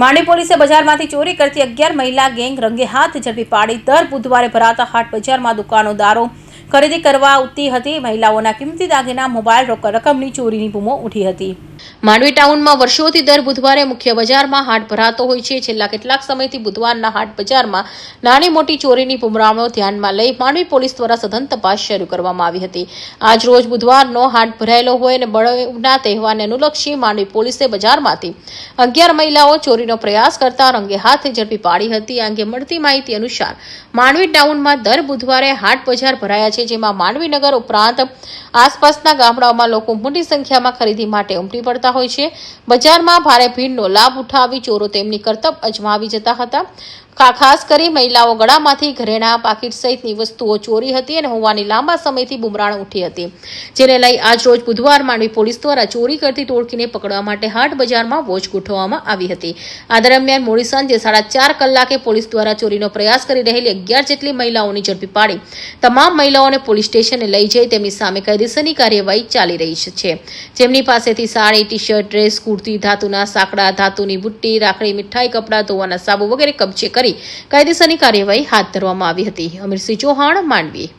માંડવી પોલીસે બજારમાંથી ચોરી કરતી 11 મહિલા ગેંગ રંગે હાથ ઝડપી પાડી દર બુધવારે ભરાતા હાટ બજારમાં દુકાનદારો ખરીદી કરવા ઉતરી હતી। મહિલાઓના કિંમતી દાગીના, મોબાઈલ, રોકડ રકમની ચોરીની બૂમો ઉઠી હતી। માંડવી ટાઉનમાં વર્ષોથી દર બુધવારે મુખ્ય બજારમાં હાટ ભરાતો હોય છે। છેલ્લા કેટલાક સમયથી બુધવારના હાટ બજારમાં નાની મોટી ચોરીની બુમરાણો ધ્યાનમાં લઈ માંડવી પોલીસ દ્વારા સઘન તપાસ શરૂ કરવામાં આવી હતી। આજ રોજ બુધવારનો હાટ ભરાયેલો હોય અને બળવના તહેવારને અનુલક્ષી માંડવી પોલીસે બજારમાંથી 11 મહિલાઓ ચોરીનો પ્રયાસ કરતા રંગે હાથ ઝડપી પાડી હતી। આ અંગે મળતી માહિતી અનુસાર માંડવી ટાઉનમાં દર બુધવારે હાટ બજાર ભરાયા છે, જેમાં માંડવી નગર ઉપરાંત આસપાસના ગામડાઓમાં લોકો મોટી સંખ્યામાં ખરીદી માટે ઉમટી પડતા હોય છે। બજારમાં ભારે ભીડનો લાભ ઉઠાવી ચોરો તેમની કરતબ અજમાવી જતા હતા। ખાસ કરી મહિલાઓ ગળામાંથી ઘરેણા, પાકીટ સહિતની વસ્તુઓ ચોરી હતી અને હોવાની લાંબા સમયથી બુમરાણ ઉઠી હતી, જેને લઈ આજ રોજ બુધવાર માંડવી પોલીસ દ્વારા ચોરી કરતી ટોળકીને પકડવા માટે હાટ બજારમાં વોચ ગોઠવવામાં આવી હતી। આ દરમિયાન મોડી સાંજે 4:30 કલાકે પોલીસ દ્વારા ચોરીનો પ્રયાસ કરી રહેલી 11 જેટલી મહિલાઓની ઝડપી પાડી તમામ મહિલાઓને પોલીસ સ્ટેશને લઈ જઈ તેમની સામે કાયદેસરની કાર્યવાહી ચાલી રહી છે, જેમની પાસેથી સાડી, ટી-શર્ટ, ડ્રેસ, કુર્તી, ધાતુના સાંકડા, ધાતુની બુટ્ટી, રાખડી, મીઠાઈ, કપડાં ધોવાના સાબુ વગેરે કબજે કરી કાયદેસરની કાર્યવાહી હાથ ધરવામાં આવી હતી। અમીરસિંહ ચૌહાણ, માંડવી।